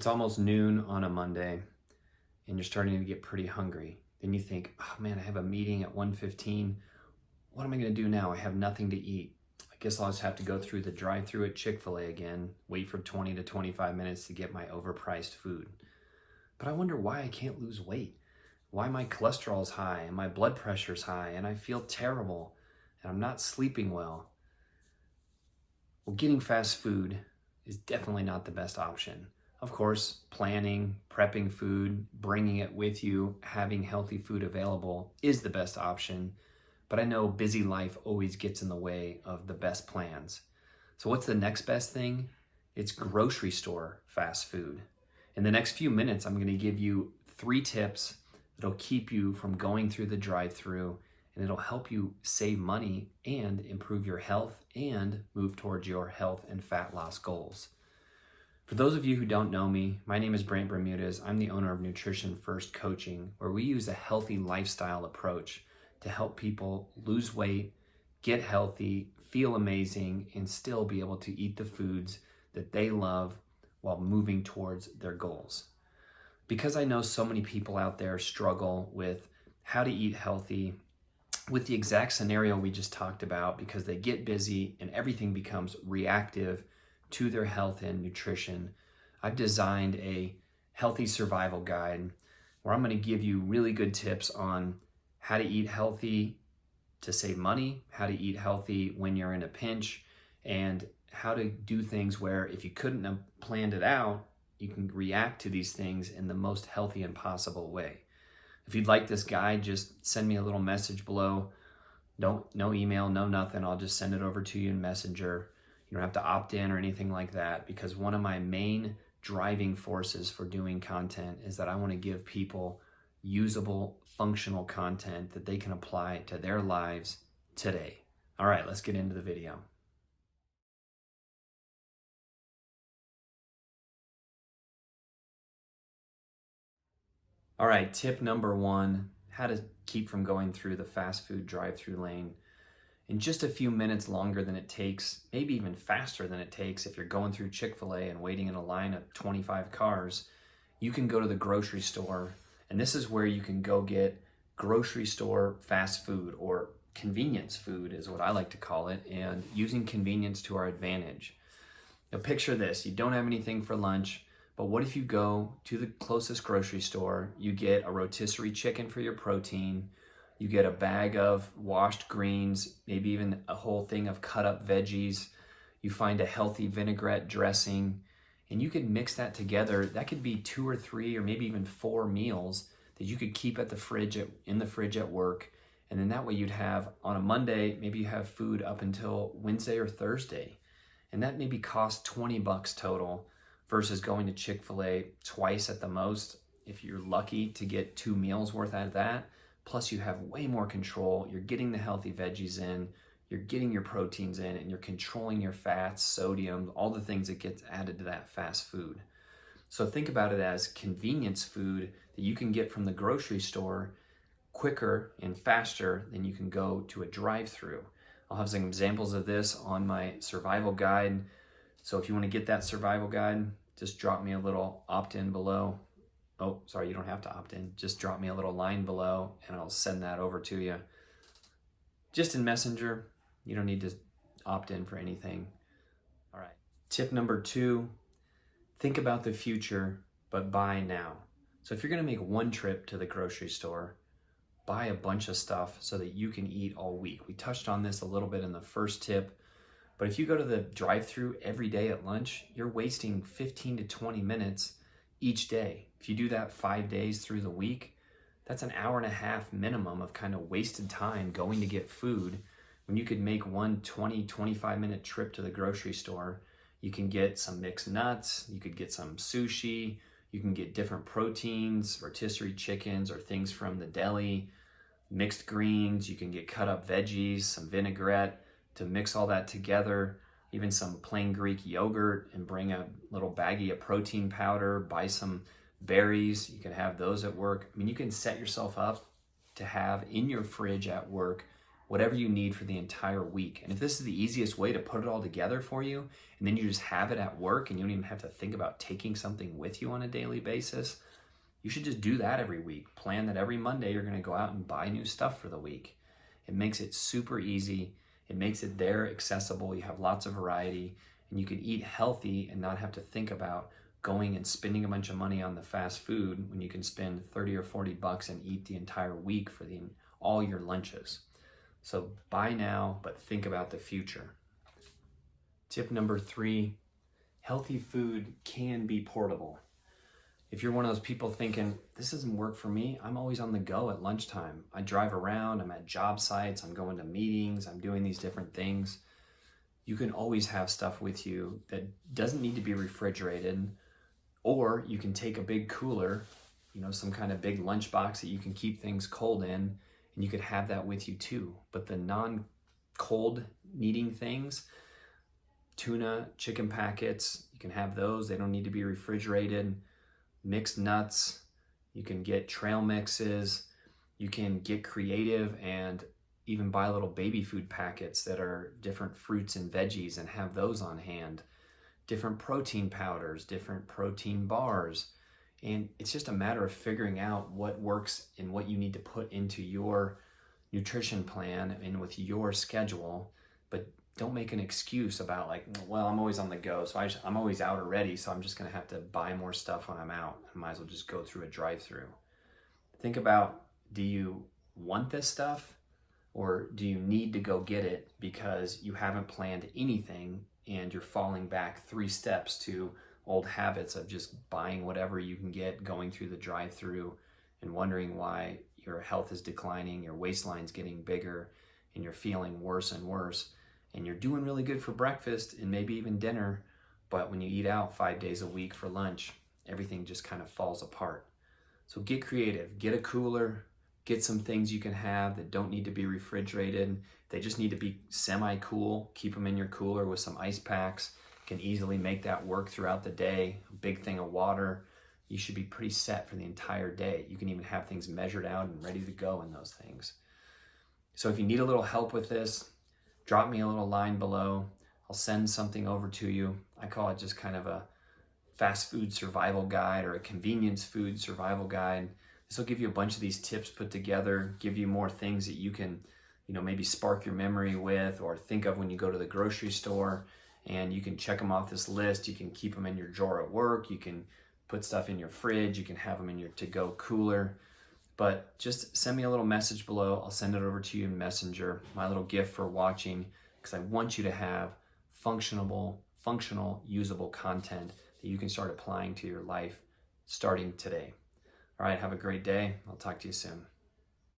It's almost noon on a Monday and you're starting to get pretty hungry. Then you think, oh man, I have a meeting at 1:15. What am I going to do now? I have nothing to eat. I guess I'll just have to go through the drive-through at Chick-fil-A again, wait for 20 to 25 minutes to get my overpriced food. But I wonder why I can't lose weight, why my cholesterol's high and my blood pressure's high and I feel terrible and I'm not sleeping well. Well, getting fast food is definitely not the best option. Of course, planning, prepping food, bringing it with you, having healthy food available is the best option, but I know busy life always gets in the way of the best plans. So what's the next best thing? It's grocery store fast food. In the next few minutes, I'm going to give you 3 tips that'll keep you from going through the drive-through, and it'll help you save money and improve your health and move towards your health and fat loss goals. For those of you who don't know me, my name is Brant Bermudez. I'm the owner of Nutrition First Coaching, where we use a healthy lifestyle approach to help people lose weight, get healthy, feel amazing, and still be able to eat the foods that they love while moving towards their goals. Because I know so many people out there struggle with how to eat healthy, with the exact scenario we just talked about, because they get busy and everything becomes reactive to their health and nutrition, I've designed a healthy survival guide where I'm going to give you really good tips on how to eat healthy to save money, how to eat healthy when you're in a pinch, and how to do things where if you couldn't have planned it out, you can react to these things in the most healthy and possible way. If you'd like this guide, just send me a little message below. No email, no nothing. I'll just send it over to you in Messenger. You don't have to opt in or anything like that, because one of my main driving forces for doing content is that I want to give people usable, functional content that they can apply to their lives today. All right, let's get into the video. All right, tip number 1, how to keep from going through the fast food drive-through lane in just a few minutes longer than it takes, maybe even faster than it takes if you're going through Chick-fil-A and waiting in a line of 25 cars. You can go to the grocery store, and this is where you can go get grocery store fast food, or convenience food is what I like to call it, and using convenience to our advantage. Now picture this, you don't have anything for lunch, but what if you go to the closest grocery store, you get a rotisserie chicken for your protein, you get a bag of washed greens, maybe even a whole thing of cut up veggies, you find a healthy vinaigrette dressing, and you can mix that together. That could be 2 or 3 or maybe even 4 meals that you could keep at the fridge in the fridge at work. And then that way you'd have on a Monday, maybe you have food up until Wednesday or Thursday. And that maybe costs $20 total versus going to Chick-fil-A twice at the most. If you're lucky to get 2 meals worth out of that, plus you have way more control. You're getting the healthy veggies in, you're getting your proteins in, and you're controlling your fats, sodium, all the things that get added to that fast food. So think about it as convenience food that you can get from the grocery store quicker and faster than you can go to a drive-through. I'll have some examples of this on my survival guide. So if you want to get that survival guide, just drop me a little opt-in below. Oh, sorry, you don't have to opt in. Just drop me a little line below and I'll send that over to you. Just in Messenger. You don't need to opt in for anything. All right. Tip number 2, think about the future, but buy now. So if you're going to make one trip to the grocery store, buy a bunch of stuff so that you can eat all week. We touched on this a little bit in the first tip, but if you go to the drive-through every day at lunch, you're wasting 15 to 20 minutes each day. If you do that 5 days through the week, that's an hour and a half minimum of kind of wasted time going to get food, when you could make one 20, 25-minute trip to the grocery store. You can get some mixed nuts, you could get some sushi, you can get different proteins, rotisserie chickens or things from the deli, mixed greens, you can get cut up veggies, some vinaigrette to mix all that together, even some plain Greek yogurt, and bring a little baggie of protein powder, buy some berries, you can have those at work. I mean, you can set yourself up to have in your fridge at work whatever you need for the entire week. And if this is the easiest way to put it all together for you, and then you just have it at work and you don't even have to think about taking something with you on a daily basis, you should just do that every week. Plan that every Monday you're going to go out and buy new stuff for the week. It makes it super easy. It makes it there accessible. You have lots of variety, and you can eat healthy and not have to think about going and spending a bunch of money on the fast food when you can spend 30 or 40 bucks and eat the entire week for all your lunches. So buy now, but think about the future. Tip number 3, healthy food can be portable. If you're one of those people thinking, this doesn't work for me, I'm always on the go at lunchtime. I drive around, I'm at job sites, I'm going to meetings, I'm doing these different things. You can always have stuff with you that doesn't need to be refrigerated, or you can take a big cooler, some kind of big lunchbox that you can keep things cold in, and you could have that with you too. But the non-cold needing things, tuna, chicken packets, you can have those. They don't need to be refrigerated. Mixed nuts, you can get trail mixes, you can get creative and even buy little baby food packets that are different fruits and veggies and have those on hand. Different protein powders, different protein bars. And it's just a matter of figuring out what works and what you need to put into your nutrition plan and with your schedule. But don't make an excuse about well, I'm always on the go, so I'm always out already, so I'm just gonna have to buy more stuff when I'm out. I might as well just go through a drive-through. Think about, do you want this stuff, or do you need to go get it because you haven't planned anything and you're falling back 3 steps to old habits of just buying whatever you can get, going through the drive-through and wondering why your health is declining, your waistline's getting bigger, and you're feeling worse and worse. And you're doing really good for breakfast and maybe even dinner, but when you eat out 5 days a week for lunch, everything just kind of falls apart. So get creative, get a cooler, get some things you can have that don't need to be refrigerated. They just need to be semi-cool. Keep them in your cooler with some ice packs. Can easily make that work throughout the day. A big thing of water. You should be pretty set for the entire day. You can even have things measured out and ready to go in those things. So if you need a little help with this, drop me a little line below. I'll send something over to you. I call it just kind of a fast food survival guide or a convenience food survival guide. This will give you a bunch of these tips put together, give you more things that you can, maybe spark your memory with or think of when you go to the grocery store, and you can check them off this list. You can keep them in your drawer at work. You can put stuff in your fridge. You can have them in your to-go cooler. But just send me a little message below. I'll send it over to you in Messenger, my little gift for watching, because I want you to have functional, usable content that you can start applying to your life starting today. All right, have a great day. I'll talk to you soon.